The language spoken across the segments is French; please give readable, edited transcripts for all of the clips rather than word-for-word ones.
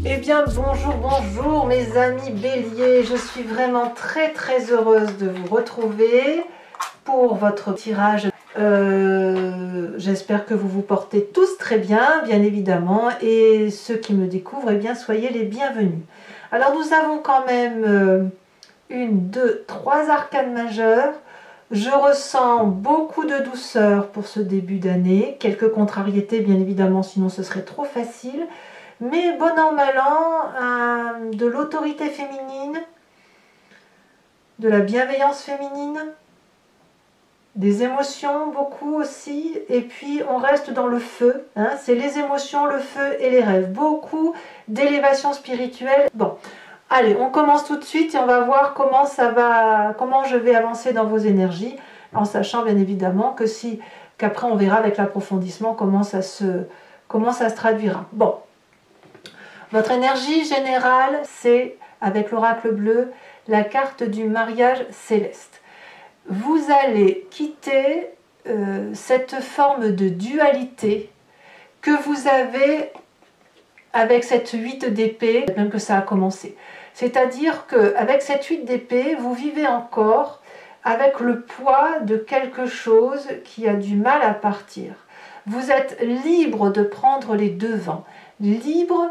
Eh bien bonjour, bonjour mes amis béliers, je suis vraiment très heureuse de vous retrouver pour votre tirage. J'espère que vous vous portez tous très bien, bien évidemment, et ceux qui me découvrent, eh bien soyez les bienvenus. Alors nous avons quand même une, deux, trois arcanes majeures. Je ressens beaucoup de douceur pour ce début d'année, quelques contrariétés bien évidemment, sinon ce serait trop facile. Mais bon an, mal an, de l'autorité féminine, de la bienveillance féminine, des émotions beaucoup aussi, et puis on reste dans le feu, hein, c'est les émotions, le feu et les rêves, beaucoup d'élévation spirituelle. Bon, allez, on commence tout de suite et on va voir comment je vais avancer dans vos énergies, en sachant bien évidemment qu'après on verra avec l'approfondissement comment ça se traduira. Bon. Votre énergie générale, c'est, avec l'oracle bleu, la carte du mariage céleste. Vous allez quitter cette forme de dualité que vous avez avec cette 8 d'épée, même que ça a commencé. C'est-à-dire qu'avec cette 8 d'épée, vous vivez encore avec le poids de quelque chose qui a du mal à partir. Vous êtes libre de prendre les devants, libre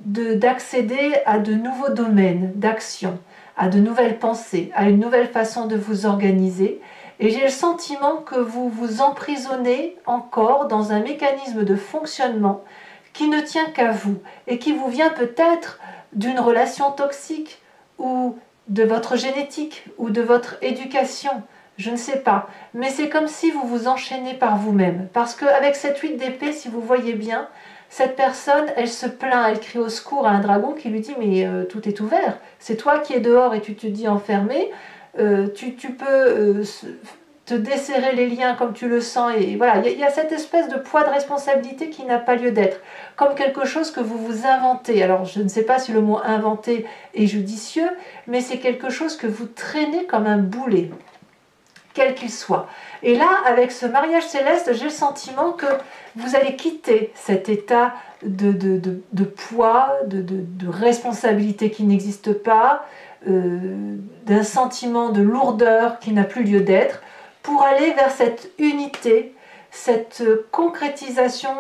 d'accéder à de nouveaux domaines d'action, à de nouvelles pensées, à une nouvelle façon de vous organiser. Et j'ai le sentiment que vous vous emprisonnez encore dans un mécanisme de fonctionnement qui ne tient qu'à vous et qui vous vient peut-être d'une relation toxique ou de votre génétique ou de votre éducation. Je ne sais pas. Mais c'est comme si vous vous enchaînez par vous-même. Parce qu'avec cette 8 d'épée, si vous voyez bien, cette personne, elle se plaint, elle crie au secours à un dragon qui lui dit « mais tout est ouvert, c'est toi qui es dehors et tu te dis enfermé, tu peux te desserrer les liens comme tu le sens. » Et voilà, il y a cette espèce de poids de responsabilité qui n'a pas lieu d'être, comme quelque chose que vous vous inventez. Alors je ne sais pas si le mot « inventer » est judicieux, mais c'est quelque chose que vous traînez comme un boulet, quel qu'il soit. Et là, avec ce mariage céleste, j'ai le sentiment que vous allez quitter cet état de poids, de responsabilité qui n'existe pas, d'un sentiment de lourdeur qui n'a plus lieu d'être, pour aller vers cette unité, cette concrétisation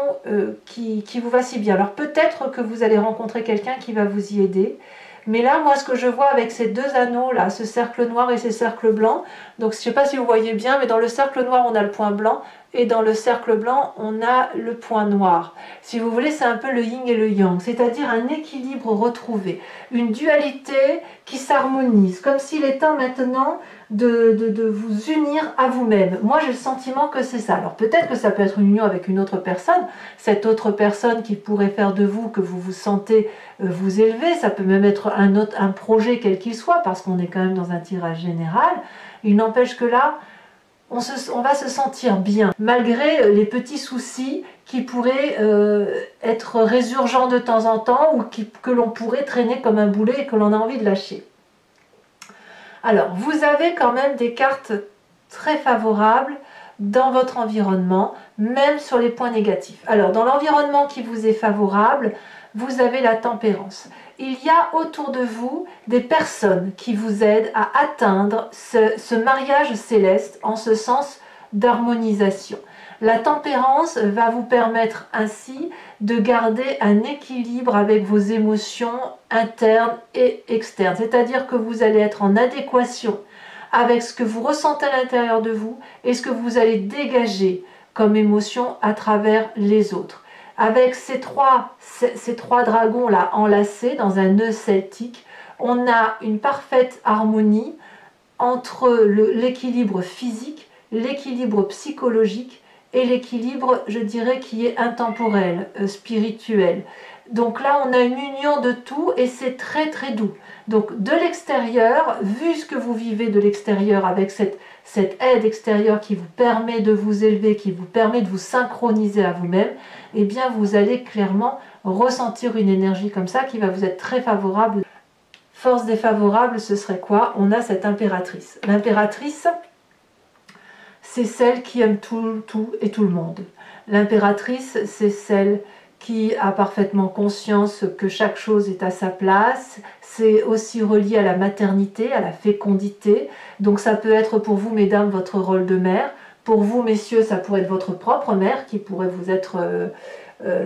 qui vous va si bien. Alors peut-être que vous allez rencontrer quelqu'un qui va vous y aider. Mais là, moi, ce que je vois avec ces deux anneaux, là, ce cercle noir et ce cercle blanc, donc je ne sais pas si vous voyez bien, mais dans le cercle noir, on a le point blanc, et dans le cercle blanc, on a le point noir. Si vous voulez, c'est un peu le yin et le yang, c'est-à-dire un équilibre retrouvé, une dualité qui s'harmonise, comme s'il est temps maintenant de vous unir à vous-même. Moi, j'ai le sentiment que c'est ça. Alors peut-être que ça peut être une union avec une autre personne, cette autre personne qui pourrait faire de vous que vous vous sentez vous élever, ça peut même être un projet quel qu'il soit, parce qu'on est quand même dans un tirage général. Il n'empêche que là, on va se sentir bien, malgré les petits soucis qui pourraient être résurgents de temps en temps, ou que l'on pourrait traîner comme un boulet et que l'on a envie de lâcher. Alors, vous avez quand même des cartes très favorables dans votre environnement, même sur les points négatifs. Alors, dans l'environnement qui vous est favorable, vous avez la tempérance. Il y a autour de vous des personnes qui vous aident à atteindre ce mariage céleste en ce sens d'harmonisation. La tempérance va vous permettre ainsi de garder un équilibre avec vos émotions internes et externes. C'est-à-dire que vous allez être en adéquation avec ce que vous ressentez à l'intérieur de vous et ce que vous allez dégager comme émotion à travers les autres. Avec ces trois dragons là enlacés dans un nœud celtique, on a une parfaite harmonie entre l'équilibre physique, l'équilibre psychologique et l'équilibre, je dirais, qui est intemporel, spirituel. Donc là, on a une union de tout et c'est très doux. Donc de l'extérieur, vu ce que vous vivez de l'extérieur avec cette aide extérieure qui vous permet de vous élever, qui vous permet de vous synchroniser à vous-même, eh bien vous allez clairement ressentir une énergie comme ça qui va vous être très favorable. Force défavorable, ce serait quoi? On a cette impératrice. L'impératrice, c'est celle qui aime tout et tout le monde. L'impératrice, c'est celle qui a parfaitement conscience que chaque chose est à sa place. C'est aussi relié à la maternité, à la fécondité. Donc ça peut être pour vous, mesdames, votre rôle de mère. Pour vous, messieurs, ça pourrait être votre propre mère qui pourrait vous être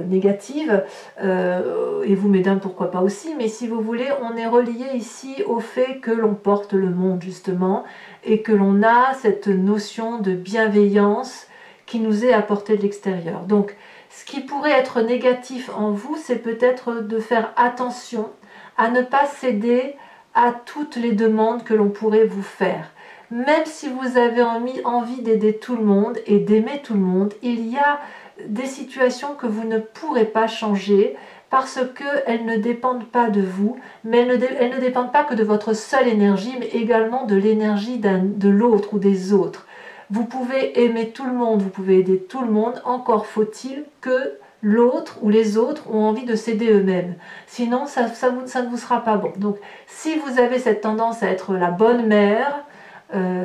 négative. Et vous, mesdames, pourquoi pas aussi. Mais si vous voulez, on est relié ici au fait que l'on porte le monde, justement, et que l'on a cette notion de bienveillance qui nous est apportée de l'extérieur. Donc, ce qui pourrait être négatif en vous, c'est peut-être de faire attention à ne pas céder à toutes les demandes que l'on pourrait vous faire. Même si vous avez envie d'aider tout le monde et d'aimer tout le monde, il y a des situations que vous ne pourrez pas changer parce qu'elles ne dépendent pas de vous, mais elles ne dépendent pas que de votre seule énergie, mais également de l'énergie de l'autre ou des autres. Vous pouvez aimer tout le monde, vous pouvez aider tout le monde, encore faut-il que l'autre ou les autres ont envie de s'aider eux-mêmes. Sinon, ça ne vous sera pas bon. Donc, si vous avez cette tendance à être la bonne mère,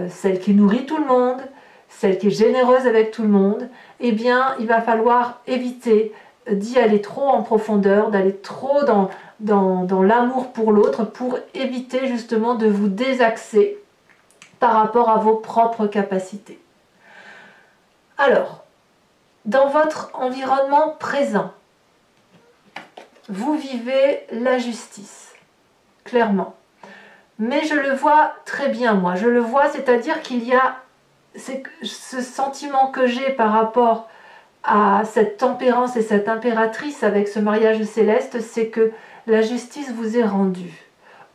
celle qui nourrit tout le monde, celle qui est généreuse avec tout le monde, eh bien, il va falloir éviter d'y aller trop en profondeur, d'aller trop dans l'amour pour l'autre, pour éviter justement de vous désaxer par rapport à vos propres capacités. Alors, dans votre environnement présent, vous vivez la justice, clairement. Mais je le vois très bien, moi. Je le vois, c'est-à-dire qu'il y a ce sentiment que j'ai par rapport à cette tempérance et cette impératrice avec ce mariage céleste, c'est que la justice vous est rendue.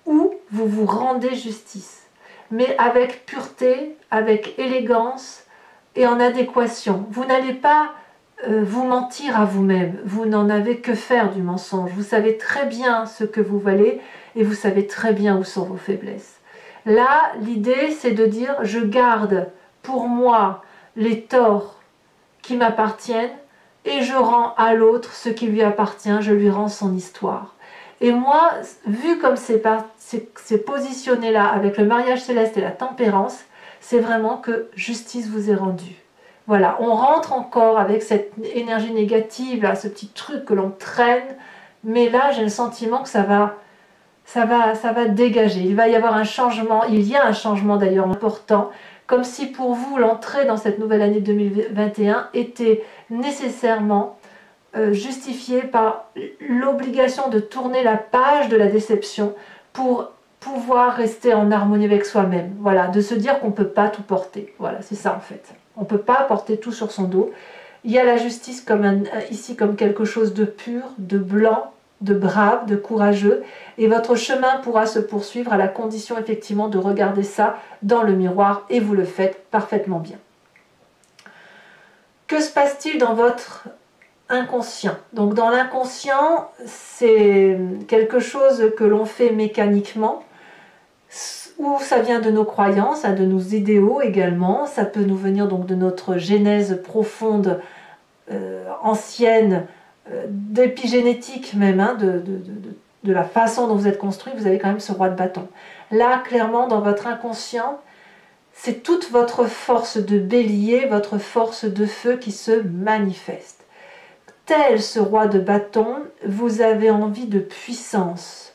Ou vous vous rendez justice, mais avec pureté, avec élégance et en adéquation. Vous n'allez pas vous mentir à vous-même, vous n'en avez que faire du mensonge. Vous savez très bien ce que vous valez et vous savez très bien où sont vos faiblesses. Là, l'idée, c'est de dire, je garde pour moi les torts qui m'appartiennent et je rends à l'autre ce qui lui appartient, je lui rends son histoire. Et moi, vu comme c'est positionné là avec le mariage céleste et la tempérance, c'est vraiment que justice vous est rendue. Voilà, on rentre encore avec cette énergie négative, là, ce petit truc que l'on traîne, mais là j'ai le sentiment que ça va dégager. Il va y avoir un changement, il y a un changement d'ailleurs important, comme si pour vous l'entrée dans cette nouvelle année 2021 était nécessairement justifiée par l'obligation de tourner la page de la déception pour pouvoir rester en harmonie avec soi-même. Voilà, de se dire qu'on ne peut pas tout porter. Voilà, c'est ça en fait. On ne peut pas porter tout sur son dos. Il y a la justice ici comme quelque chose de pur, de blanc, de brave, de courageux. Et votre chemin pourra se poursuivre à la condition effectivement de regarder ça dans le miroir. Et vous le faites parfaitement bien. Que se passe-t-il dans votre inconscient? Donc dans l'inconscient, c'est quelque chose que l'on fait mécaniquement, ou ça vient de nos croyances, de nos idéaux également. Ça peut nous venir donc de notre genèse profonde, ancienne, d'épigénétique même, de la façon dont vous êtes construit. Vous avez quand même ce roi de bâton. Là, clairement, dans votre inconscient, c'est toute votre force de bélier, votre force de feu qui se manifeste. Tel ce roi de bâton, vous avez envie de puissance,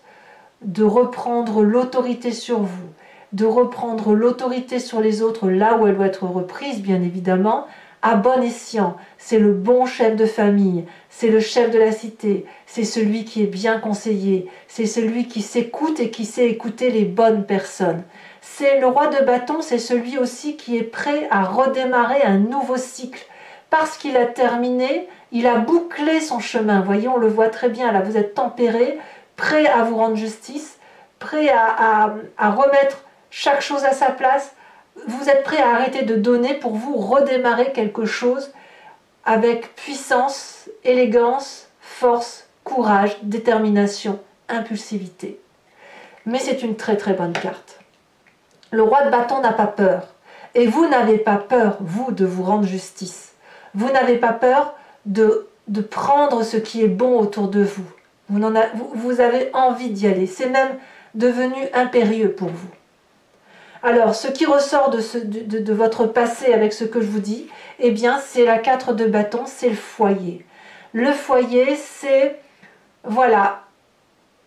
de reprendre l'autorité sur vous, de reprendre l'autorité sur les autres là où elle doit être reprise, bien évidemment, à bon escient. C'est le bon chef de famille, c'est le chef de la cité, c'est celui qui est bien conseillé, c'est celui qui s'écoute et qui sait écouter les bonnes personnes. C'est le roi de bâton, c'est celui aussi qui est prêt à redémarrer un nouveau cycle. Parce qu'il a terminé, il a bouclé son chemin. Vous voyez, on le voit très bien, là vous êtes tempéré, prêt à vous rendre justice, prêt à remettre chaque chose à sa place. Vous êtes prêt à arrêter de donner pour vous redémarrer quelque chose avec puissance, élégance, force, courage, détermination, impulsivité. Mais c'est une très très bonne carte. Le roi de bâton n'a pas peur. Et vous n'avez pas peur, vous, de vous rendre justice. Vous n'avez pas peur de prendre ce qui est bon autour de vous. Vous avez envie d'y aller. C'est même devenu impérieux pour vous. Alors, ce qui ressort de votre passé avec ce que je vous dis, eh bien, c'est la 4 de bâton, c'est le foyer. Le foyer, c'est, voilà,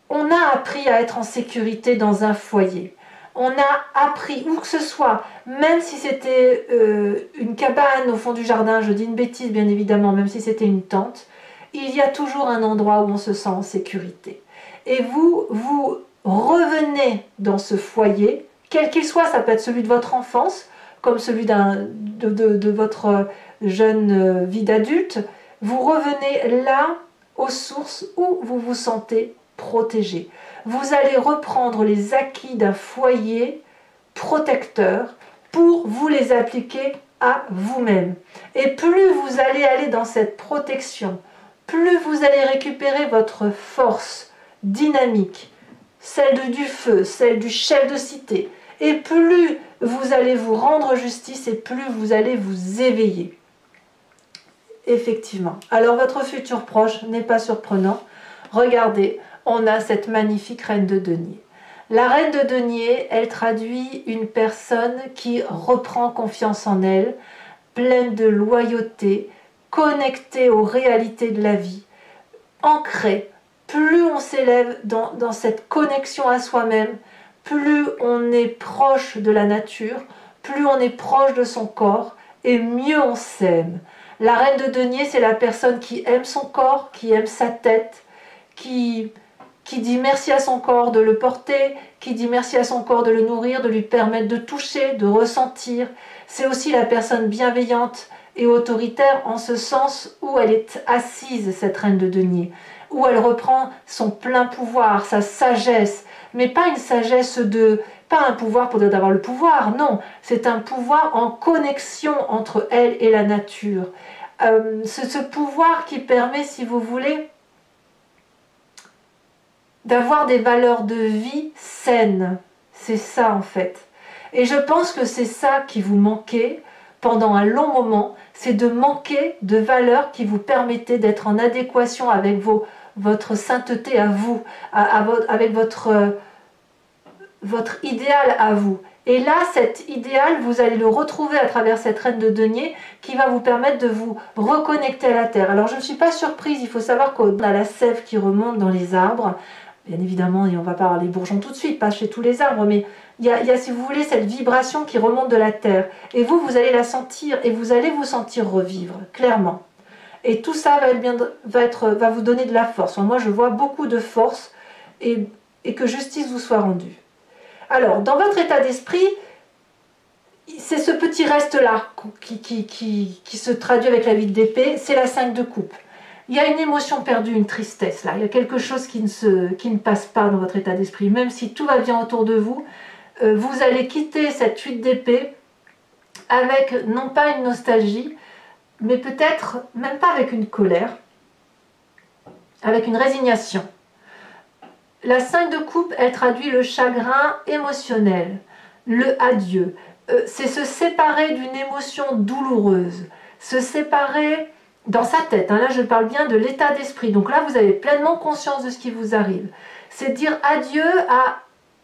on a appris à être en sécurité dans un foyer. On a appris, où que ce soit, même si c'était une cabane au fond du jardin, je dis une bêtise bien évidemment, même si c'était une tente, il y a toujours un endroit où on se sent en sécurité. Et vous revenez dans ce foyer, quel qu'il soit, ça peut être celui de votre enfance, comme celui de votre jeune vie d'adulte, vous revenez là, aux sources où vous vous sentez protégé. Vous allez reprendre les acquis d'un foyer protecteur pour vous les appliquer à vous-même. Et plus vous allez aller dans cette protection, plus vous allez récupérer votre force dynamique, celle du feu, celle du chef de cité, et plus vous allez vous rendre justice et plus vous allez vous éveiller. Effectivement. Alors votre futur proche n'est pas surprenant. Regardez, on a cette magnifique reine de denier. La reine de denier, elle traduit une personne qui reprend confiance en elle, pleine de loyauté, connectée aux réalités de la vie, ancrée. Plus on s'élève dans cette connexion à soi-même, plus on est proche de la nature, plus on est proche de son corps et mieux on s'aime. La reine de denier, c'est la personne qui aime son corps, qui aime sa tête, qui dit merci à son corps de le porter, qui dit merci à son corps de le nourrir, de lui permettre de toucher, de ressentir. C'est aussi la personne bienveillante et autoritaire en ce sens où elle est assise, cette reine de denier, où elle reprend son plein pouvoir, sa sagesse, mais pas une sagesse pas un pouvoir pour dire d'avoir le pouvoir, non, c'est un pouvoir en connexion entre elle et la nature. C'est ce pouvoir qui permet, si vous voulez, d'avoir des valeurs de vie saines. C'est ça en fait. Et je pense que c'est ça qui vous manquait pendant un long moment, c'est de manquer de valeurs qui vous permettaient d'être en adéquation avec votre sainteté à vous, avec votre idéal à vous. Et là, cet idéal, vous allez le retrouver à travers cette reine de denier qui va vous permettre de vous reconnecter à la terre. Alors je ne suis pas surprise, il faut savoir qu'on a la sève qui remonte dans les arbres. Bien évidemment, et on va pas avoir les bourgeons tout de suite, pas chez tous les arbres, mais il y a, si vous voulez, cette vibration qui remonte de la terre. Et vous allez la sentir et vous allez vous sentir revivre, clairement. Et tout ça va vous donner de la force. Moi, je vois beaucoup de force et que justice vous soit rendue. Alors, dans votre état d'esprit, c'est ce petit reste-là qui se traduit avec la vide d'épée, c'est la 5 de coupe. Il y a une émotion perdue, une tristesse là, il y a quelque chose qui ne passe pas dans votre état d'esprit. Même si tout va bien autour de vous, vous allez quitter cette 8 d'épée avec non pas une nostalgie, mais peut-être même pas avec une colère, avec une résignation. La 5 de coupe, elle traduit le chagrin émotionnel, le adieu. C'est se séparer d'une émotion douloureuse, se séparer dans sa tête. Là, je parle bien de l'état d'esprit. Donc là, vous avez pleinement conscience de ce qui vous arrive. C'est dire adieu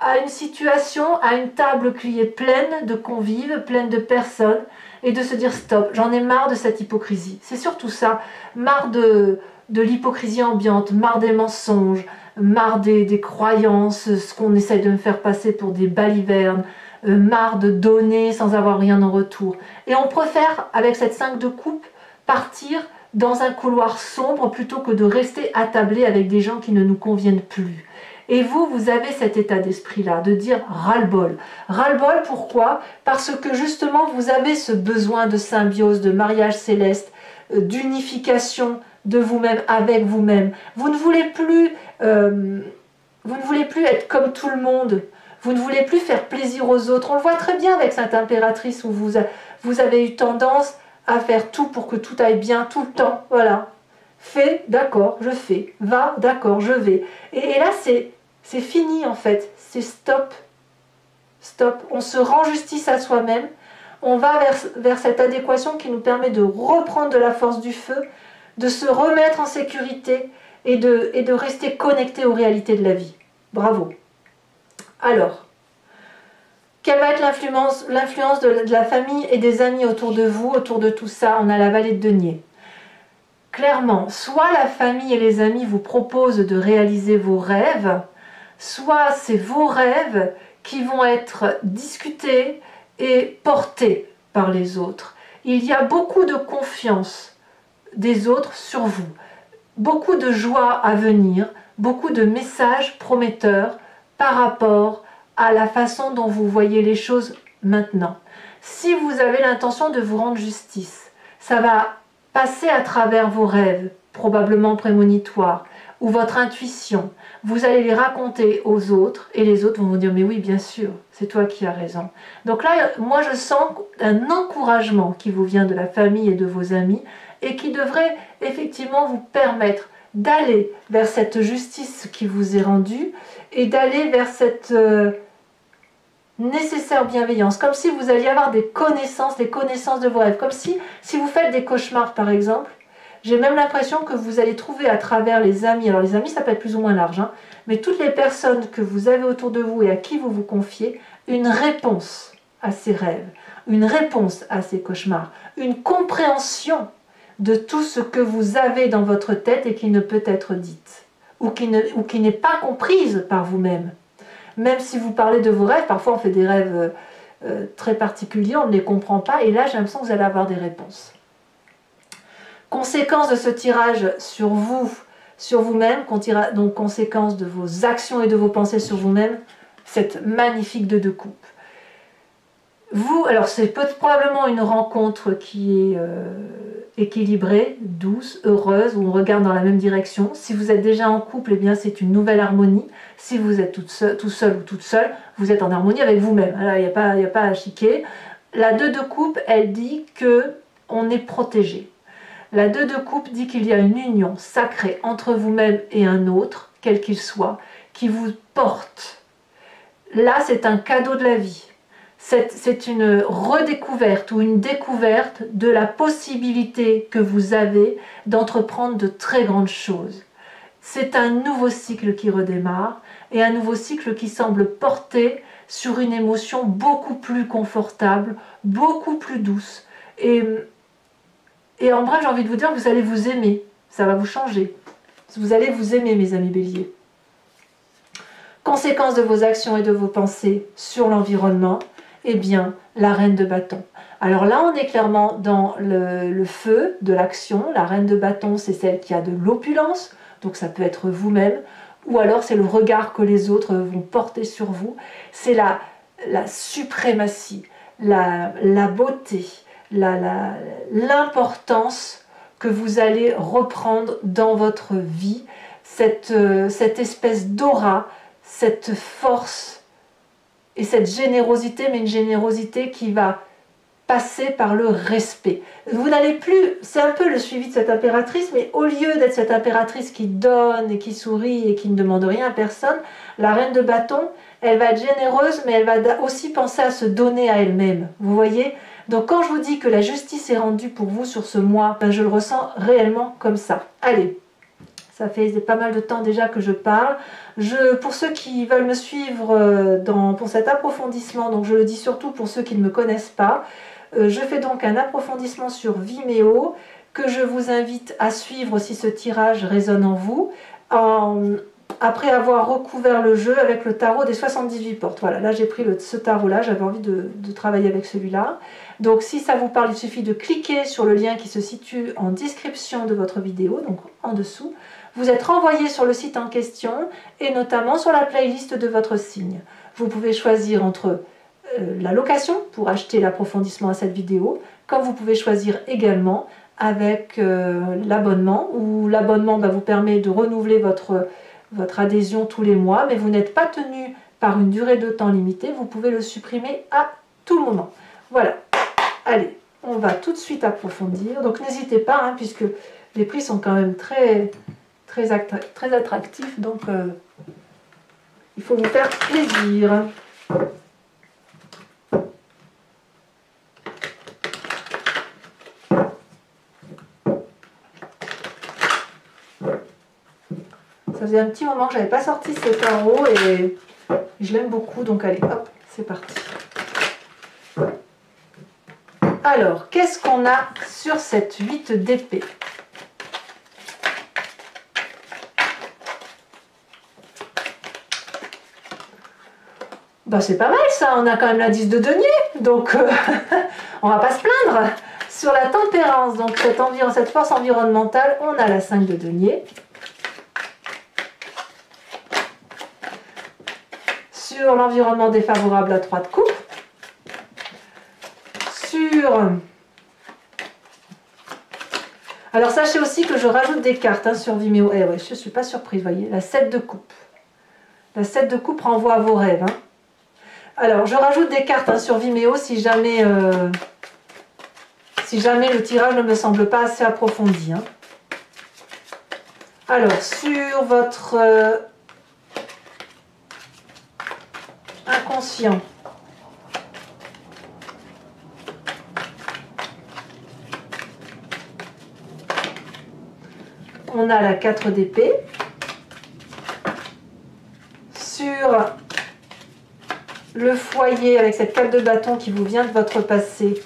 à une situation, à une table qui est pleine de convives, pleine de personnes, et de se dire stop, j'en ai marre de cette hypocrisie. C'est surtout ça, marre de l'hypocrisie ambiante, marre des mensonges, marre des croyances, ce qu'on essaye de me faire passer pour des balivernes, marre de donner sans avoir rien en retour. Et on préfère, avec cette 5 de coupe, partir dans un couloir sombre plutôt que de rester attablé avec des gens qui ne nous conviennent plus. Et vous avez cet état d'esprit-là, de dire ras-le-bol. Ras-le-bol, pourquoi? Parce que justement, vous avez ce besoin de symbiose, de mariage céleste, d'unification de vous-même avec vous-même. Vous ne voulez plus être comme tout le monde. Vous ne voulez plus faire plaisir aux autres. On le voit très bien avec cette impératrice où vous avez eu tendance à faire tout pour que tout aille bien tout le temps. Voilà. Fais, d'accord, je fais. Va, d'accord, je vais. Et là, c'est fini en fait. C'est stop. Stop. On se rend justice à soi-même. On va vers cette adéquation qui nous permet de reprendre de la force du feu, de se remettre en sécurité et de rester connecté aux réalités de la vie. Bravo. Alors, quelle va être l'influence de la famille et des amis autour de vous, autour de tout ça? On a la vallée de denier. clairement, soit la famille et les amis vous proposent de réaliser vos rêves, soit c'est vos rêves qui vont être discutés et portés par les autres. Il y a beaucoup de confiance des autres sur vous, beaucoup de joie à venir, beaucoup de messages prometteurs par rapport à la façon dont vous voyez les choses maintenant. Si vous avez l'intention de vous rendre justice, ça va passer à travers vos rêves, probablement prémonitoires, ou votre intuition. Vous allez les raconter aux autres et les autres vont vous dire « mais oui, bien sûr, c'est toi qui as raison ». Donc là, moi je sens un encouragement qui vous vient de la famille et de vos amis et qui devrait effectivement vous permettre d'aller vers cette justice qui vous est rendue et d'aller vers cette nécessaire bienveillance, comme si vous alliez avoir des connaissances de vos rêves, comme si vous faites des cauchemars par exemple, j'ai même l'impression que vous allez trouver à travers les amis, alors les amis ça peut être plus ou moins large, hein, mais toutes les personnes que vous avez autour de vous et à qui vous vous confiez, une réponse à ces rêves, une réponse à ces cauchemars, une compréhension de tout ce que vous avez dans votre tête et qui ne peut être dite, ou qui n'est pas comprise par vous-même. Même si vous parlez de vos rêves, parfois on fait des rêves très particuliers, on ne les comprend pas, et là j'ai l'impression que vous allez avoir des réponses. Conséquence de ce tirage sur vous, sur vous-même, donc conséquence de vos actions et de vos pensées sur vous-même, cette magnifique 2 de coupe. Vous, alors c'est probablement une rencontre qui est équilibrée, douce, heureuse, où on regarde dans la même direction. Si vous êtes déjà en couple, eh bien c'est une nouvelle harmonie. Si vous êtes tout seul ou toute seule, vous êtes en harmonie avec vous-même. Il n'y a pas à chiquer. La 2 de coupe, elle dit qu'on est protégé. La 2 de coupe dit qu'il y a une union sacrée entre vous-même et un autre, quel qu'il soit, qui vous porte. Là, c'est un cadeau de la vie. C'est une redécouverte ou une découverte de la possibilité que vous avez d'entreprendre de très grandes choses. C'est un nouveau cycle qui redémarre et un nouveau cycle qui semble porter sur une émotion beaucoup plus confortable, beaucoup plus douce. Et en bref, j'ai envie de vous dire que vous allez vous aimer, ça va vous changer. Vous allez vous aimer, mes amis béliers. Conséquence de vos actions et de vos pensées sur l'environnement, eh bien, la reine de bâton. Alors là, on est clairement dans le feu de l'action. La reine de bâton, c'est celle qui a de l'opulence, donc ça peut être vous-même, ou alors c'est le regard que les autres vont porter sur vous. C'est la suprématie, la beauté, l'importance que vous allez reprendre dans votre vie, cette espèce d'aura, cette force et cette générosité, mais une générosité qui va passer par le respect. Vous n'allez plus, c'est un peu le suivi de cette impératrice, mais au lieu d'être cette impératrice qui donne et qui sourit et qui ne demande rien à personne, la reine de bâton, elle va être généreuse, mais elle va aussi penser à se donner à elle-même. Vous voyez? Donc quand je vous dis que la justice est rendue pour vous sur ce mois, ben je le ressens réellement comme ça. Allez, ça fait pas mal de temps déjà que je parle. Pour ceux qui veulent me suivre pour cet approfondissement, donc je le dis surtout pour ceux qui ne me connaissent pas, je fais donc un approfondissement sur Vimeo que je vous invite à suivre si ce tirage résonne en vous, après avoir recouvert le jeu avec le tarot des 78 portes. Voilà, là j'ai pris ce tarot-là, j'avais envie de travailler avec celui-là. Donc si ça vous parle, il suffit de cliquer sur le lien qui se situe en description de votre vidéo, donc en dessous. Vous êtes renvoyé sur le site en question et notamment sur la playlist de votre signe. Vous pouvez choisir entre la location pour acheter l'approfondissement à cette vidéo, comme vous pouvez choisir également avec l'abonnement, où l'abonnement vous permet de renouveler votre adhésion tous les mois, mais vous n'êtes pas tenu par une durée de temps limitée, vous pouvez le supprimer à tout moment. Voilà, allez, on va tout de suite approfondir, donc n'hésitez pas, hein, puisque les prix sont quand même très attractifs, donc il faut vous faire plaisir. Ça faisait un petit moment que je n'avais pas sorti ce tarot et je l'aime beaucoup, donc allez, hop, c'est parti. Alors, qu'est-ce qu'on a sur cette 8 d'épée? Bah, c'est pas mal ça, on a quand même l'indice de denier, donc on va pas se plaindre. Sur la tempérance, donc cette force environnementale, on a la 5 de denier. Sur l'environnement défavorable, la 3 de coupe. Alors sachez aussi que je rajoute des cartes hein, sur Vimeo. Eh ouais, je ne suis pas surprise, vous voyez, la 7 de coupe. La 7 de coupe renvoie à vos rêves. Hein. Alors, je rajoute des cartes hein, sur Vimeo si jamais le tirage ne me semble pas assez approfondi. Hein. Alors, sur votre inconscient, on a la 4 d'épée. Sur le foyer, avec cette 4 de bâton qui vous vient de votre passé,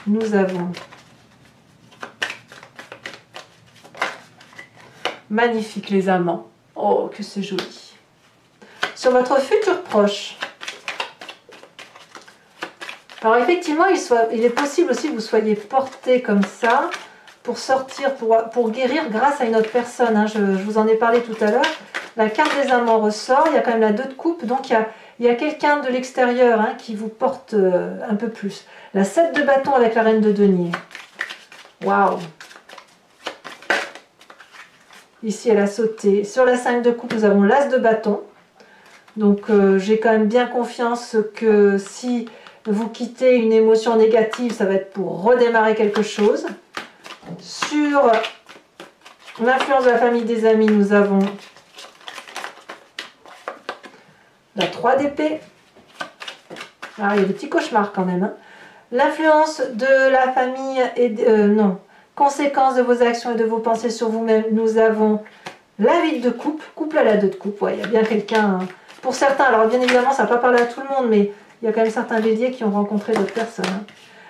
nous avons magnifique les amants. Oh, que c'est joli. Sur votre futur proche, alors effectivement, il est possible aussi que vous soyez porté comme ça pour sortir, pour guérir grâce à une autre personne. Hein. Je vous en ai parlé tout à l'heure. La carte des amants ressort, il y a quand même la 2 de coupe, donc il y a quelqu'un de l'extérieur hein, qui vous porte un peu plus. La 7 de bâton avec la reine de denier. Waouh! Ici, elle a sauté. Sur la 5 de coupe, nous avons l'as de bâton. Donc, j'ai quand même bien confiance que si vous quittez une émotion négative, ça va être pour redémarrer quelque chose. Sur l'influence de la famille, des amis, nous avons la 3 d'épée. Ah, il y a des petits cauchemars quand même. Hein. L'influence de la famille et non. Conséquences de vos actions et de vos pensées sur vous-même, nous avons la 8 de coupe. Couple à la 2 de coupe. Ouais, il y a bien quelqu'un. Hein. Pour certains, alors bien évidemment, ça ne va pas parler à tout le monde, mais il y a quand même certains béliers qui ont rencontré d'autres personnes. Hein.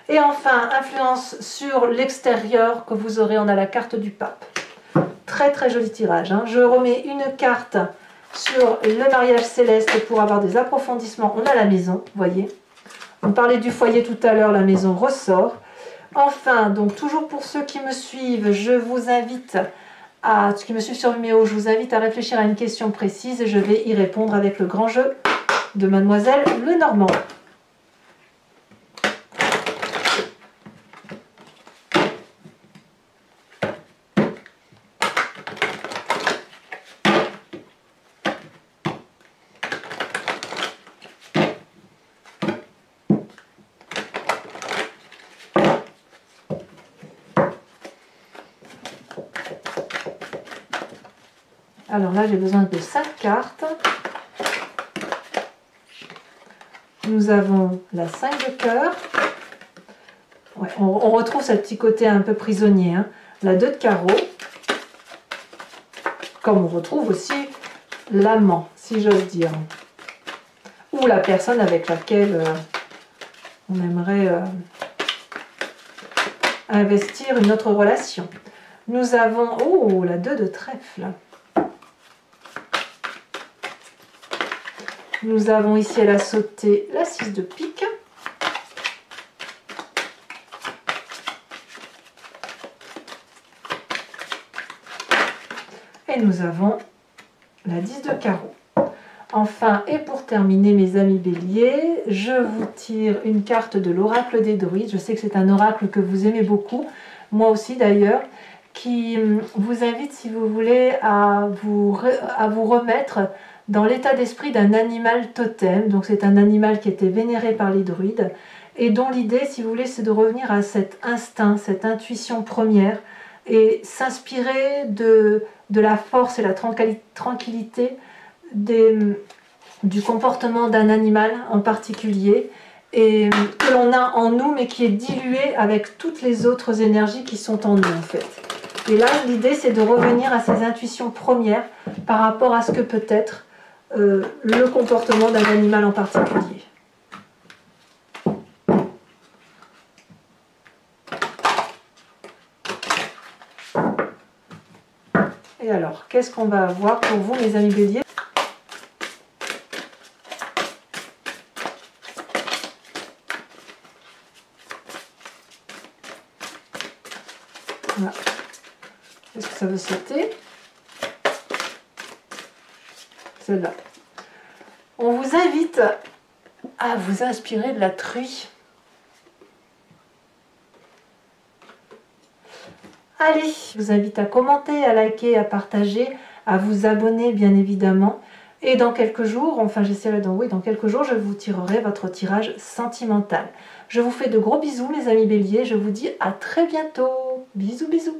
Et enfin, influence sur l'extérieur que vous aurez. On a la carte du pape. Très très joli tirage. Hein. Je remets une carte sur le mariage céleste pour avoir des approfondissements. On a la maison, vous voyez. On parlait du foyer tout à l'heure, la maison ressort. Enfin, donc toujours pour ceux qui me suivent, je vous invite à, ceux qui me suivent sur Vimeo, je vous invite à réfléchir à une question précise et je vais y répondre avec le grand jeu de Mademoiselle Lenormand. Alors là, j'ai besoin de 5 cartes. Nous avons la 5 de cœur. Ouais, on retrouve ce petit côté un peu prisonnier. Hein. La 2 de carreau. Comme on retrouve aussi l'amant, si j'ose dire. Ou la personne avec laquelle on aimerait investir une autre relation. Nous avons, oh, la 2 de trèfle. Nous avons ici, elle a sauté la 6 de pique. Et nous avons la 10 de carreau. Enfin, et pour terminer, mes amis béliers, je vous tire une carte de l'oracle des druides. Je sais que c'est un oracle que vous aimez beaucoup, moi aussi d'ailleurs, qui vous invite, si vous voulez, à vous remettre dans l'état d'esprit d'un animal totem. Donc c'est un animal qui était vénéré par les druides et dont l'idée, si vous voulez, c'est de revenir à cet instinct, cette intuition première et s'inspirer de la force et la tranquillité du comportement d'un animal en particulier et que l'on a en nous mais qui est dilué avec toutes les autres énergies qui sont en nous en fait. Et là, l'idée, c'est de revenir à ces intuitions premières par rapport à ce que peut être le comportement d'un animal en particulier. Et alors, qu'est-ce qu'on va avoir pour vous, mes amis béliers? Voilà. Est-ce que ça veut sauter? Celle-là. On vous invite à vous inspirer de la truie. Allez, je vous invite à commenter, à liker, à partager, à vous abonner bien évidemment. Et dans quelques jours, enfin j'essaierai dans quelques jours, je vous tirerai votre tirage sentimental. Je vous fais de gros bisous les amis béliers, je vous dis à très bientôt. Bisous bisous.